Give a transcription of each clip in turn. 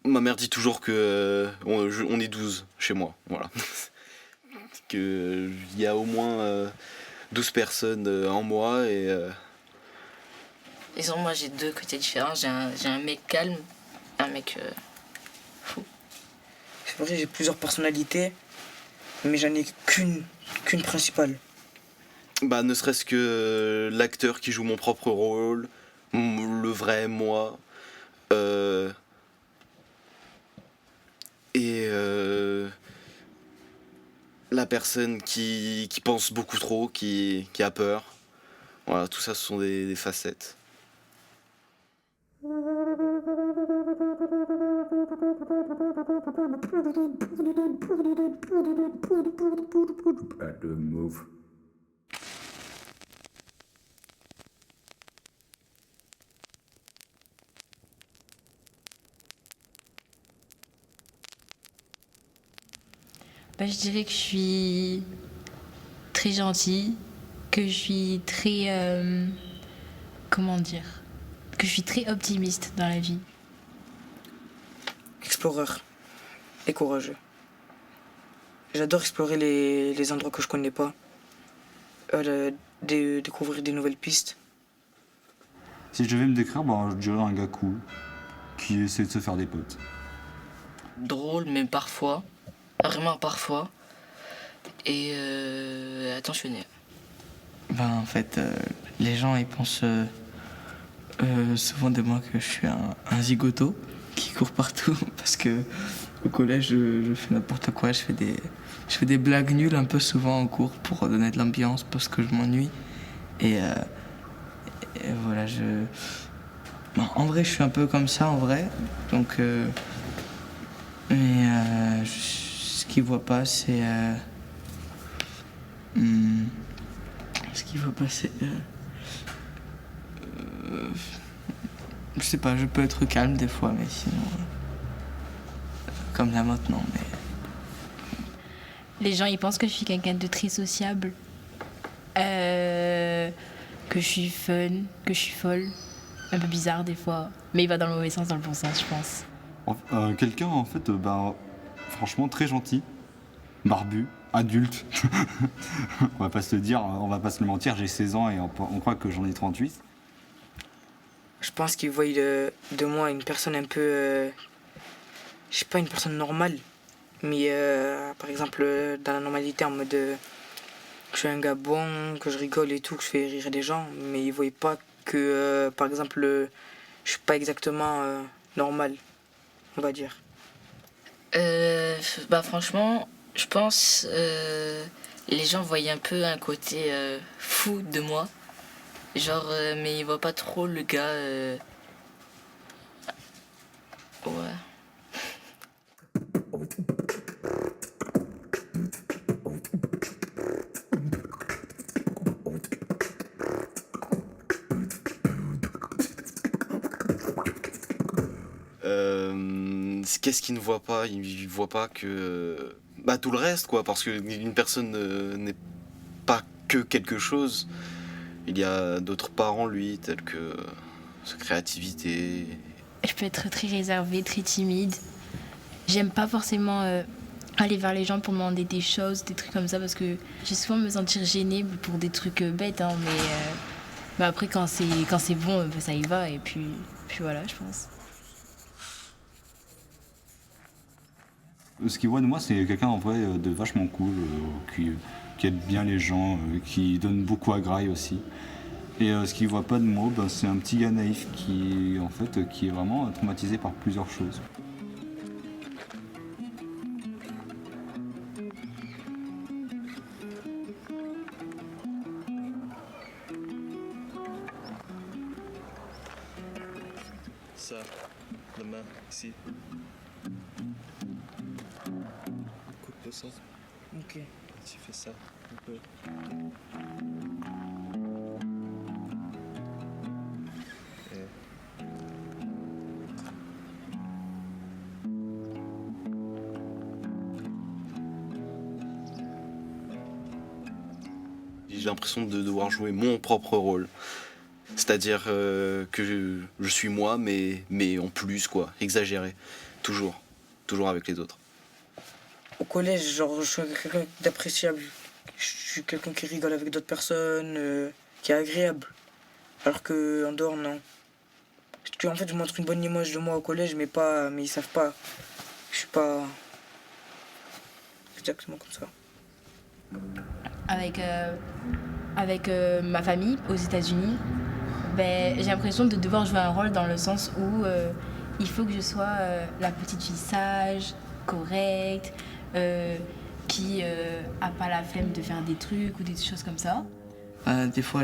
Ma mère dit toujours que on est 12 chez moi, voilà. Que il y a au moins 12 personnes en moi et Disons, moi j'ai deux côtés différents. J'ai un mec calme, un mec fou. C'est vrai, j'ai plusieurs personnalités, mais j'en ai qu'une principale. bah ne serait-ce que l'acteur qui joue mon propre rôle, le vrai moi, euh, et la personne qui pense beaucoup trop, qui a peur. Voilà, tout ça ce sont des facettes. Bad move. Bah, je dirais que je suis très gentille, que je suis très... comment dire? Que je suis très optimiste dans la vie. Exploreur et courageux. J'adore explorer les endroits que je connais pas, découvrir des nouvelles pistes. Si je devais me décrire, bah, je dirais un gars cool qui essaie de se faire des potes. Drôle, mais parfois, vraiment parfois, et attentionné. Ben, en fait, les gens ils pensent souvent de moi que je suis un zigoto qui court partout parce que au collège je fais n'importe quoi, je fais des blagues nulles un peu souvent en cours pour donner de l'ambiance parce que je m'ennuie et, euh, et voilà ben, en vrai je suis un peu comme ça en vrai donc mais ce qu'ils voient pas c'est ce qu'il faut passer. Je sais pas, je peux être calme des fois, mais sinon. Comme là maintenant, mais. Les gens, ils pensent que je suis quelqu'un de très sociable, que je suis fun, que je suis folle, un peu bizarre des fois, mais il va dans le mauvais sens, dans le bon sens, je pense. Quelqu'un, en fait, ben, franchement, très gentil, barbu, adulte. On va pas se le dire, on va pas se le mentir, j'ai 16 ans et on croit que j'en ai 38. Je pense qu'ils voient de moi une personne un peu... je sais pas, une personne normale. Mais par exemple, dans la normalité, en mode... que je suis un gars bon, que je rigole et tout, que je fais rire les gens. Mais ils voient pas que, par exemple, je suis pas exactement normal, on va dire. Bah franchement, je pense les gens voyaient un peu un côté fou de moi. Genre, mais ils voient pas trop le gars. Ouais. Qu'est-ce qu'ils ne voient pas? Ils voient pas que bah tout le reste quoi, parce que une personne n'est pas que quelque chose. Il y a d'autres parts en lui, tels que sa créativité. Je peux être très réservée, très timide. J'aime pas forcément aller vers les gens pour demander des choses, des trucs comme ça, parce que j'ai souvent me sentir gênée pour des trucs bêtes, hein, mais après quand c'est bon, ça y va, et puis voilà, je pense. Ce qu'ils voient de moi, c'est quelqu'un en vrai de vachement cool, qui aide bien les gens, qui donne beaucoup à graille aussi. Et ce qu'ils voient pas de moi, ben, c'est un petit gars naïf qui, en fait, qui est vraiment traumatisé par plusieurs choses. Ça, la main, ici. Coupe le sang. Ok. Tu fais ça un peu. l'impression de devoir jouer mon propre rôle. C'est-à-dire que je suis moi, mais en plus, quoi, exagéré. Toujours avec les autres. Au collège, genre, je suis quelqu'un d'appréciable. Je suis quelqu'un qui rigole avec d'autres personnes, qui est agréable. Alors que en dehors, non. En fait, je montre une bonne image de moi au collège, mais ils savent pas. Je suis pas exactement comme ça. Avec ma famille aux États-Unis, j'ai l'impression de devoir jouer un rôle dans le sens où il faut que je sois la petite fille sage, correcte, qui a pas la flemme de faire des trucs ou des choses comme ça. Des fois,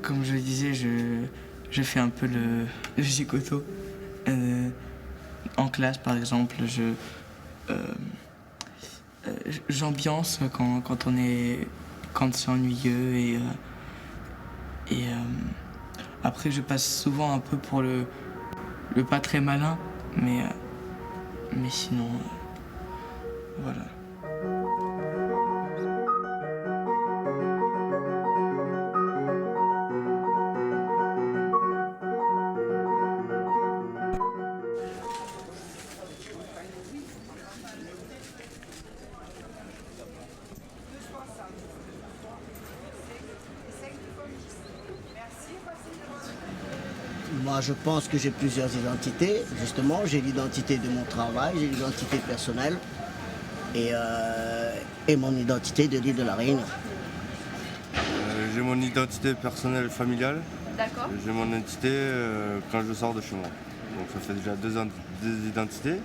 comme je le disais, je fais un peu le zigoto. En classe, par exemple, j'ambiance quand c'est ennuyeux et après je passe souvent un peu pour le pas très malin, mais sinon voilà. Moi, je pense que j'ai plusieurs identités. Justement, j'ai l'identité de mon travail, j'ai l'identité personnelle et mon identité de l'île de la Réunion. J'ai mon identité personnelle familiale. D'accord. J'ai mon identité quand je sors de chez moi. Donc ça fait déjà deux identités.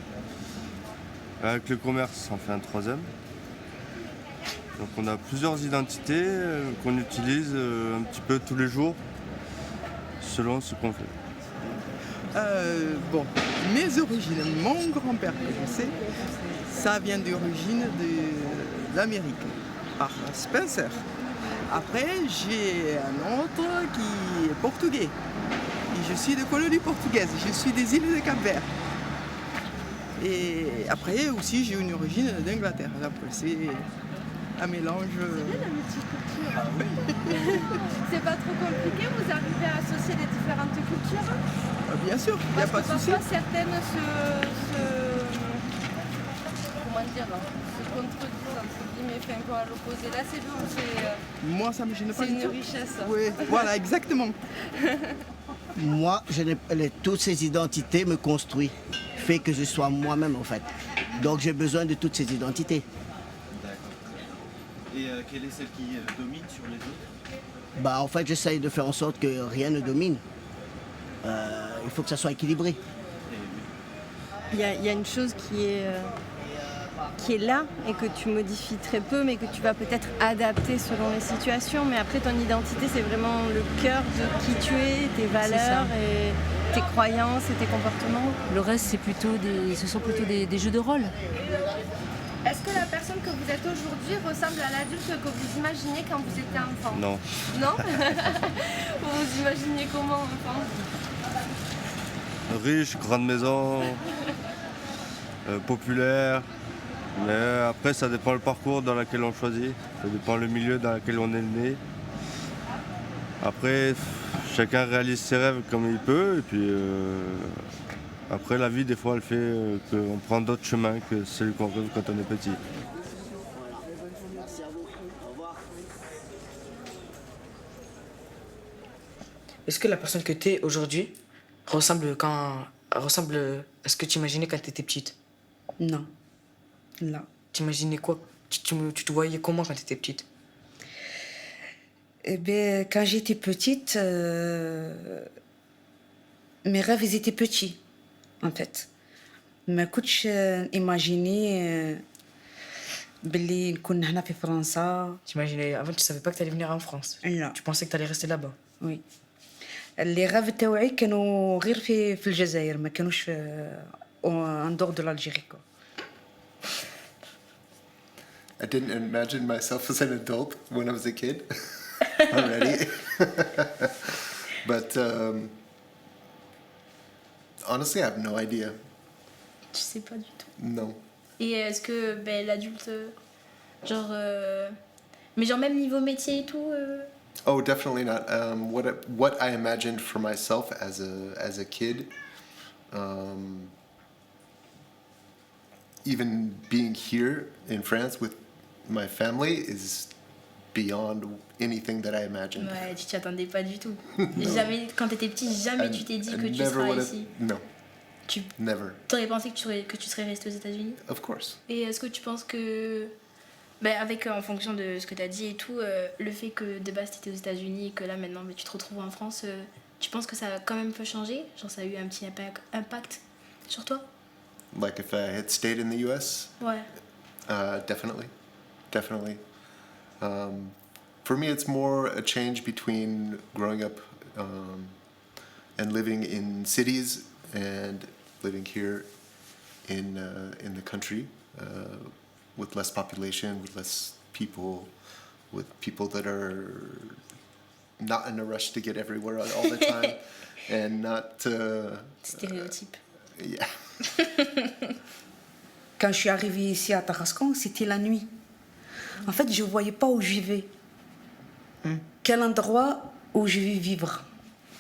Avec le commerce, on fait un troisième. Donc on a plusieurs identités qu'on utilise un petit peu tous les jours selon ce qu'on fait. Bon, mes origines, mon grand-père que je sais, ça vient d'origine de l'Amérique, par Spencer. Après, j'ai un autre qui est portugais. Et je suis de colonie portugaise, je suis des îles de Cap-Vert. Et après aussi, j'ai une origine d'Angleterre. C'est un mélange. C'est pas trop compliqué, vous arrivez à associer les différentes cultures? Bien sûr, il n'y a pas de souci. Parfois certaines comment dire, se contredisent entre guillemets, fait un peu à l'opposé. Là c'est bon, moi ça me gêne pas. C'est une richesse. Oui, voilà, exactement. Moi, toutes ces identités me construisent, fait que je sois moi-même en fait. Donc j'ai besoin de toutes ces identités. D'accord. Et quelle est celle qui domine sur les autres? En fait, j'essaye de faire en sorte que rien ne domine. Il faut que ça soit équilibré. Il y a une chose qui est là et que tu modifies très peu, mais que tu vas peut-être adapter selon les situations. Mais après, ton identité, c'est vraiment le cœur de qui tu es, tes valeurs et tes croyances et tes comportements. Le reste, ce sont plutôt des jeux de rôle. Est-ce que la personne que vous êtes aujourd'hui ressemble à l'adulte que vous imaginiez quand vous étiez enfant? Non. Non. Vous vous imaginiez comment enfant? Riche, grande maison, populaire. Mais après, ça dépend le parcours dans lequel on choisit. Ça dépend le milieu dans lequel on est né. Après, chacun réalise ses rêves comme il peut. Et puis, après, la vie, des fois, elle fait qu'on prend d'autres chemins que celui qu'on rêve quand on est petit. Est-ce que la personne que tu es aujourd'hui ressemble à ce que tu imaginais quand tu étais petite? Non. Là. Tu imaginais quoi? Tu te voyais comment quand tu étais petite? Eh bien, quand j'étais petite, mes rêves ils étaient petits, en fait. ما كنتش imaginer باللي نكون هنا في فرنسا. Avant, tu savais pas que tu allais venir en France. لا. Tu pensais que tu allais rester là-bas. Oui. اللي غاف تاوعي كانوا غير في الجزائر، ما كانوش en dehors de l'Algérie. I didn't imagine myself as an adult when I was a kid already. But honestly, I have no idea. Tu sais pas du tout. Non. Et est-ce que l'adulte, genre, Mais genre même niveau métier et tout. Oh, definitely not. What I imagined for myself as a kid, even being here in France with my family is beyond anything that I imagined. Ouais, tu t'y attendais pas du tout. Jamais, quand t'étais petit, jamais tu t'es dit que tu Never seras would have- ici. No, Tu never. t'aurais pensé que tu serais resté aux États-Unis? Of course. Et est-ce que tu penses que, avec en fonction de ce que tu as dit et tout, le fait que de base tu étais aux États-Unis et que là maintenant tu te retrouves en France, tu penses que ça a quand même peut changer? Genre ça a eu un petit impact sur toi? Like if I had stayed in the U.S., Ouais. definitely. For me, it's more a change between growing up and living in cities and living here in the country with less population, with less people, with people that are not in a rush to get everywhere all the time, and not. Stéréotype. Yeah. Quand je suis arrivée ici à Tarascon, c'était la nuit. En fait, je ne voyais pas où je vais. Quel endroit où je vais vivre.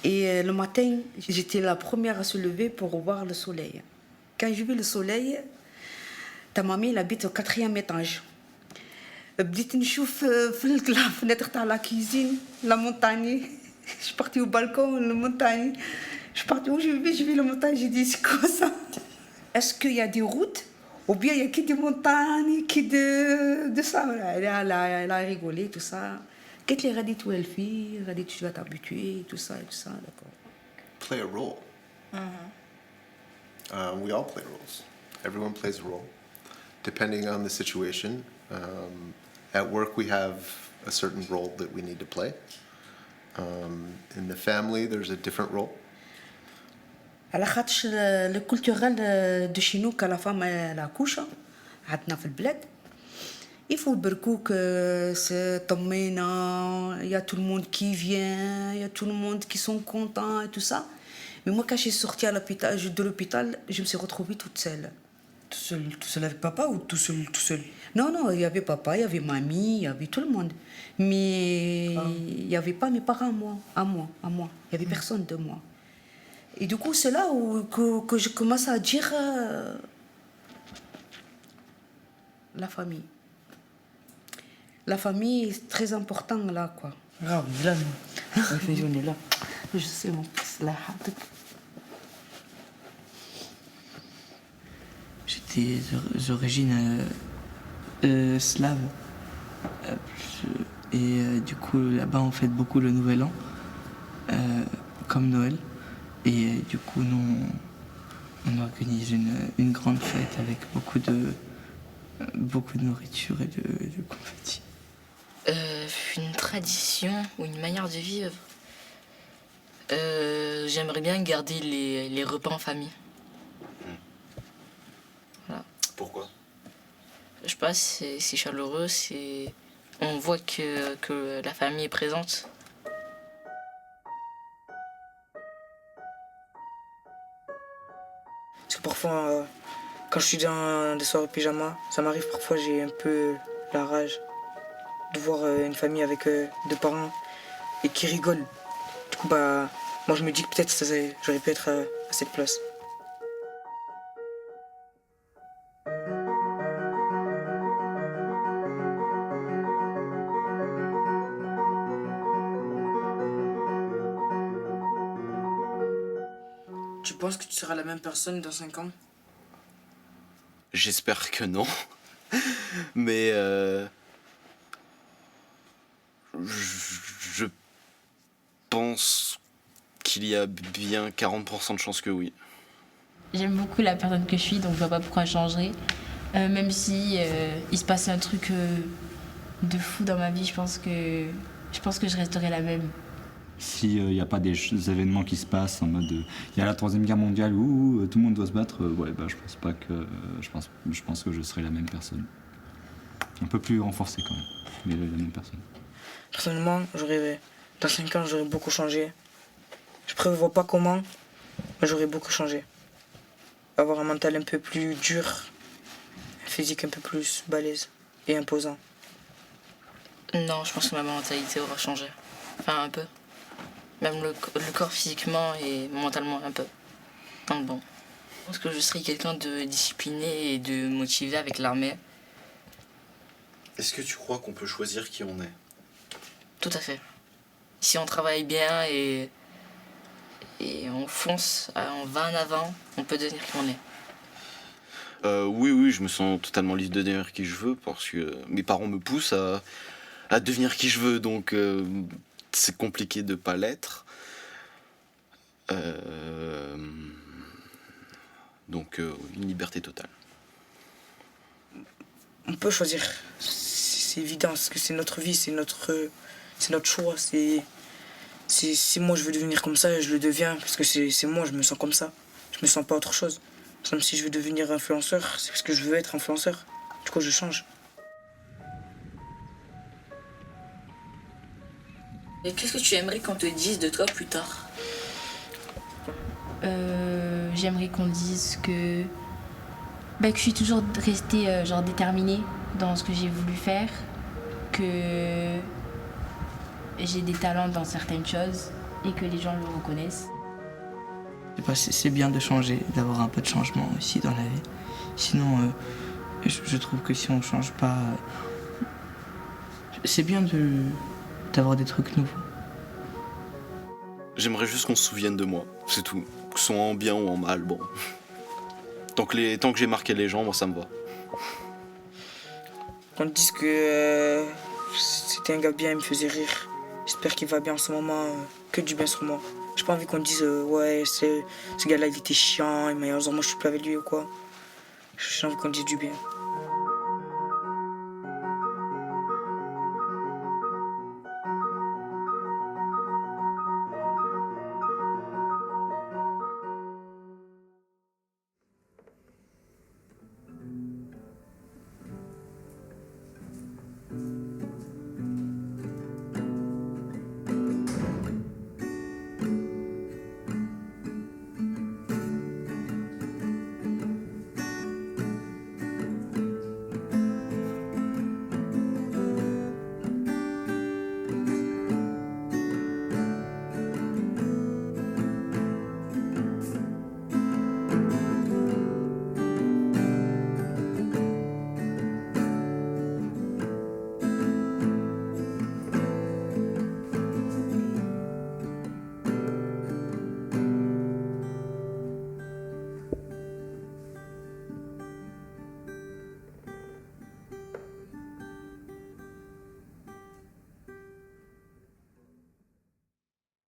Et le matin, j'étais la première à se lever pour voir le soleil. Quand j'ai vu le soleil, ta mamie elle habite au 4e étage. بديت نشوف في la fenêtre de la cuisine, la montagne. Je suis partie au balcon, la montagne. Je suis partie où je vais la montagne, j'ai dit c'est quoi ça? Est-ce qu'il y a des routes ou bien il y a que des montagnes, que de ça? Elle a rigolé, tout ça. Qu'est-ce qu'elle a dit, tout elle fait? Elle a dit tu vas t'habituer, tout ça, d'accord. Play a role. We all play roles. Everyone plays a role, depending on the situation. At work, we have a certain role that we need to play. In the family, there's a different role. على خاطش le culturel de chez nous quand la femme elle accouche عندنا في البلاد il faut بركوك c'est طمينة il y a tout le monde qui vient il y a tout le monde qui sont contents et tout ça mais moi quand je suis sortie de l'hôpital je me suis retrouvée toute seule avec papa ou tout seul non il y avait papa il y avait mamie il y avait tout le monde mais il y avait pas mes parents à moi il y avait personne de moi. Et du coup, c'est là que je commence à dire la famille. La famille est très importante là, quoi. Ah, là, on est là. Je sais, mon fils, là. J'étais d'origine slave. Et du coup, là-bas, on fête beaucoup le Nouvel An, comme Noël. Et du coup, nous, on organise une grande fête avec beaucoup de nourriture et de confettis. Une tradition ou une manière de vivre. J'aimerais bien garder les repas en famille. Voilà. Pourquoi? Je sais pas, c'est chaleureux, on voit que la famille est présente. Parce que parfois, quand je suis dans des soirées pyjama, ça m'arrive parfois, j'ai un peu la rage de voir une famille avec deux parents et qui rigolent. Du coup, moi je me dis que peut-être j'aurais pu être à cette place. Tu penses que tu seras la même personne dans 5 ans? J'espère que non. Mais je pense qu'il y a bien 40% de chances que oui. J'aime beaucoup la personne que je suis, donc je vois pas pourquoi je changerais. Même si il se passe un truc de fou dans ma vie, je pense que je resterai la même. S'il n'y a pas des événements qui se passent en mode il y a la 3e guerre mondiale où tout le monde doit se battre, je pense pas que je pense que je serai la même personne. Un peu plus renforcée quand même, mais la même personne. Personnellement, dans 5 ans, j'aurais beaucoup changé. Je prévois pas comment, mais j'aurais beaucoup changé. Avoir un mental un peu plus dur, un physique un peu plus balèze et imposant. Non, je pense que ma mentalité aura changé. Enfin, un peu. Même le corps physiquement et mentalement, un peu. Donc bon. Je pense que je serai quelqu'un de discipliné et de motivé avec l'armée. Est-ce que tu crois qu'on peut choisir qui on est? Tout à fait. Si on travaille bien et on fonce, on va en avant, on peut devenir qui on est. Oui, je me sens totalement libre de devenir qui je veux parce que mes parents me poussent à devenir qui je veux, donc c'est compliqué de pas l'être. Donc une liberté totale. On peut choisir, c'est évident, parce que c'est notre vie, c'est notre choix. Si moi je veux devenir comme ça, je le deviens, parce que c'est moi, je me sens comme ça. Je me sens pas autre chose. Par exemple, si je veux devenir influenceur, c'est parce que je veux être influenceur. Du coup, je change. Et qu'est-ce que tu aimerais qu'on te dise de toi plus tard? J'aimerais qu'on dise que je suis toujours restée déterminée dans ce que j'ai voulu faire, que j'ai des talents dans certaines choses et que les gens le reconnaissent. C'est bien de changer, d'avoir un peu de changement aussi dans la vie. Sinon, je trouve que si on change pas, c'est bien d'avoir des trucs nouveaux. J'aimerais juste qu'on se souvienne de moi, c'est tout. Que ce soit en bien ou en mal, bon. Tant que j'ai marqué les gens, moi ça me va. Qu'on dise que c'était un gars bien, il me faisait rire. J'espère qu'il va bien en ce moment, que du bien sur moi. J'ai pas envie qu'on dise ouais, ce gars-là il était chiant, moi je suis plus avec lui ou quoi. J'ai envie qu'on dise du bien.